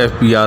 FBI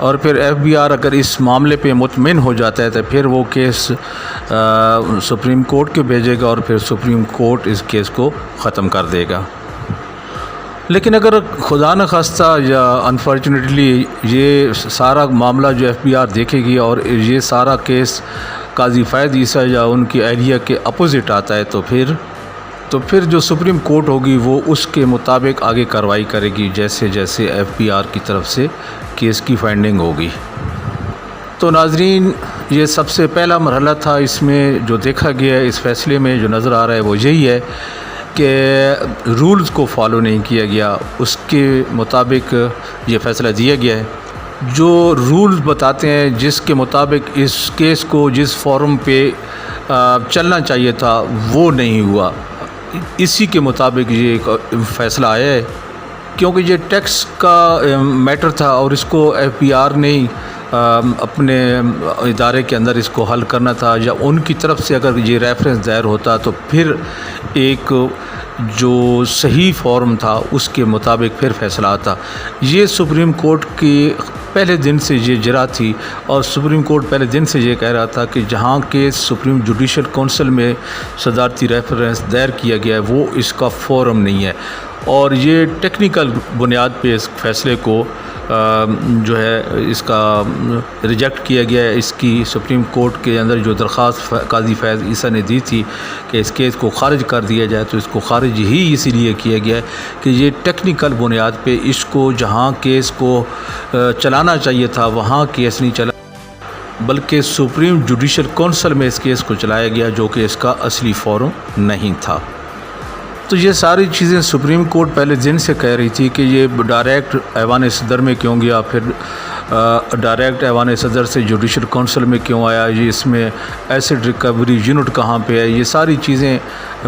اور پھر F B are اگر اس معاملے پہ مطمئن ہو جاتا ہے تو پھر وہ کیس سپریم کورٹ کے بھیجے گا اور پھر سپریم کورٹ اس کیس کو ختم کر دے گا۔ لیکن اگر خدا نخواستہ یا انفارچونیٹلی یہ سارا معاملہ جو ایف بی آر دیکھے گی اور یہ سارا کیس قاضی فیض عیسیٰ یا ان کی اہلیہ کے اپوزٹ آتا ہے تو پھر جو سپریم کورٹ ہوگی وہ اس کے مطابق آگے کارروائی کرے گی جیسے جیسے ایف بی آر کی طرف سے کیس کی فائنڈنگ ہوگی۔ تو ناظرین، یہ سب سے پہلا مرحلہ تھا، اس میں جو دیکھا گیا ہے اس فیصلے میں جو نظر آ رہا ہے وہ یہی ہے کہ رولز کو فالو نہیں کیا گیا، اس کے مطابق یہ فیصلہ دیا گیا ہے۔ جو رولز بتاتے ہیں جس کے مطابق اس کیس کو جس فورم پہ چلنا چاہیے تھا وہ نہیں ہوا، اسی کے مطابق یہ فیصلہ آیا ہے، کیونکہ یہ ٹیکس کا میٹر تھا اور اس کو ایف بی آر نے اپنے ادارے کے اندر اس کو حل کرنا تھا، یا ان کی طرف سے اگر یہ ریفرنس دائر ہوتا تو پھر ایک جو صحیح فارم تھا اس کے مطابق پھر فیصلہ آتا۔ یہ سپریم کورٹ کی پہلے دن سے یہ جرا تھی، اور سپریم کورٹ پہلے دن سے یہ کہہ رہا تھا کہ جہاں کے سپریم جوڈیشل کونسل میں صدارتی ریفرنس دائر کیا گیا ہے وہ اس کا فورم نہیں ہے، اور یہ ٹیکنیکل بنیاد پہ اس فیصلے کو جو ہے اس کا ریجیکٹ کیا گیا ہے۔ اس کی سپریم کورٹ کے اندر جو درخواست قاضی فیض عیسیٰ نے دی تھی کہ اس کیس کو خارج کر دیا جائے، تو اس کو خارج ہی اسی لیے کیا گیا ہے کہ یہ ٹیکنیکل بنیاد پہ اس کو جہاں کیس کو چلانا چاہیے تھا وہاں کیس نہیں چلا، بلکہ سپریم جوڈیشل کونسل میں اس کیس کو چلایا گیا جو کہ اس کا اصلی فورم نہیں تھا۔ تو یہ ساری چیزیں سپریم کورٹ پہلے دن سے کہہ رہی تھی کہ یہ ڈائریکٹ ایوان صدر میں کیوں گیا، پھر ڈائریکٹ ایوان صدر سے جوڈیشل کونسل میں کیوں آیا، یہ اس میں ایسڈ ریکوری یونٹ کہاں پہ ہے، یہ ساری چیزیں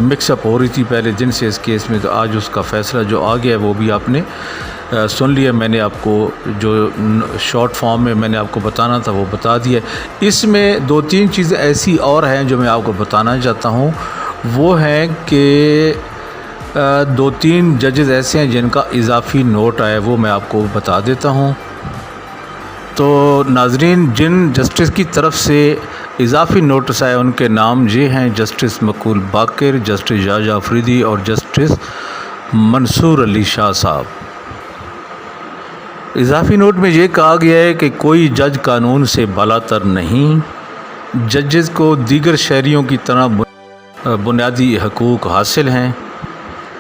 مکس اپ ہو رہی تھی پہلے دن سے اس کیس میں۔ تو آج اس کا فیصلہ جو آ گیا ہے وہ بھی آپ نے سن لیا، میں نے آپ کو جو شارٹ فارم میں نے آپ کو بتانا تھا وہ بتا دیا۔ اس میں دو تین چیزیں ایسی اور ہیں جو میں آپ کو بتانا چاہتا ہوں، وہ ہیں کہ دو تین ججز ایسے ہیں جن کا اضافی نوٹ آیا وہ میں آپ کو بتا دیتا ہوں۔ تو ناظرین، جن جسٹس کی طرف سے اضافی نوٹس آئے ان کے نام یہ ہیں: جسٹس مقبول باقر، جسٹس جاجا افریدی اور جسٹس منصور علی شاہ صاحب۔ اضافی نوٹ میں یہ کہا گیا ہے کہ کوئی جج قانون سے بالاتر نہیں، ججز کو دیگر شہریوں کی طرح بنیادی حقوق حاصل ہیں،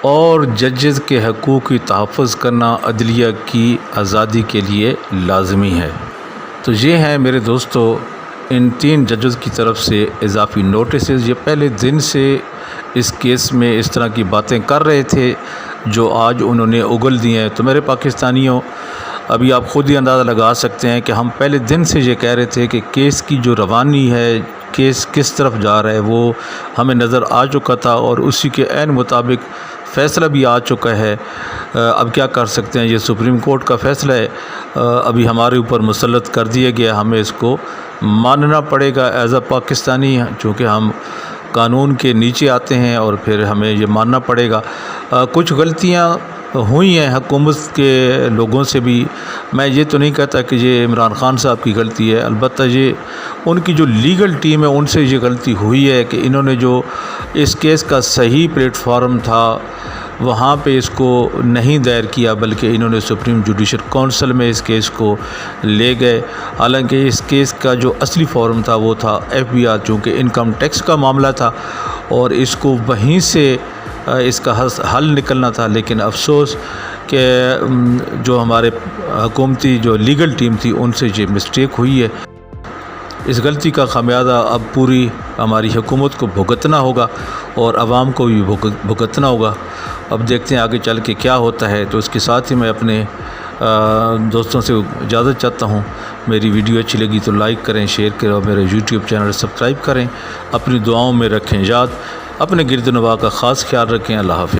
اور ججز کے حقوق کی تحفظ کرنا عدلیہ کی آزادی کے لیے لازمی ہے۔ تو یہ ہیں میرے دوستو ان تین ججز کی طرف سے اضافی نوٹسز۔ یہ پہلے دن سے اس کیس میں اس طرح کی باتیں کر رہے تھے جو آج انہوں نے اگل دی ہیں۔ تو میرے پاکستانیوں، ابھی آپ خود ہی اندازہ لگا سکتے ہیں کہ ہم پہلے دن سے یہ کہہ رہے تھے کہ کیس کی جو روانی ہے، کیس کس طرف جا رہا ہے، وہ ہمیں نظر آ چکا تھا، اور اسی کے عین مطابق فیصلہ بھی آ چکا ہے۔ اب کیا کر سکتے ہیں، یہ سپریم کورٹ کا فیصلہ ہے، ابھی ہمارے اوپر مسلط کر دیا گیا، ہمیں اس کو ماننا پڑے گا ایز اے پاکستانی، چونکہ ہم قانون کے نیچے آتے ہیں اور پھر ہمیں یہ ماننا پڑے گا۔ کچھ غلطیاں ہوئی ہیں حکومت کے لوگوں سے بھی، میں یہ تو نہیں کہتا کہ یہ عمران خان صاحب کی غلطی ہے، البتہ یہ ان کی جو لیگل ٹیم ہے ان سے یہ غلطی ہوئی ہے کہ انہوں نے جو اس کیس کا صحیح پلیٹ فارم تھا وہاں پہ اس کو نہیں دائر کیا، بلکہ انہوں نے سپریم جوڈیشل کونسل میں اس کیس کو لے گئے، حالانکہ اس کیس کا جو اصلی فارم تھا وہ تھا ایف بی آر، چونکہ انکم ٹیکس کا معاملہ تھا اور اس کو وہیں سے اس کا حل نکلنا تھا۔ لیکن افسوس کہ جو ہمارے حکومتی جو لیگل ٹیم تھی ان سے یہ مسٹیک ہوئی ہے۔ اس غلطی کا خمیازہ اب پوری ہماری حکومت کو بھگتنا ہوگا اور عوام کو بھی بھگتنا ہوگا۔ اب دیکھتے ہیں آگے چل کے کیا ہوتا ہے۔ تو اس کے ساتھ ہی میں اپنے دوستوں سے اجازت چاہتا ہوں۔ میری ویڈیو اچھی لگی تو لائک کریں، شیئر کریں اور میرے یوٹیوب چینل سبسکرائب کریں۔ اپنی دعاؤں میں رکھیں یاد، اپنے گرد و نواح کا خاص خیال رکھیں۔ اللہ حافظ۔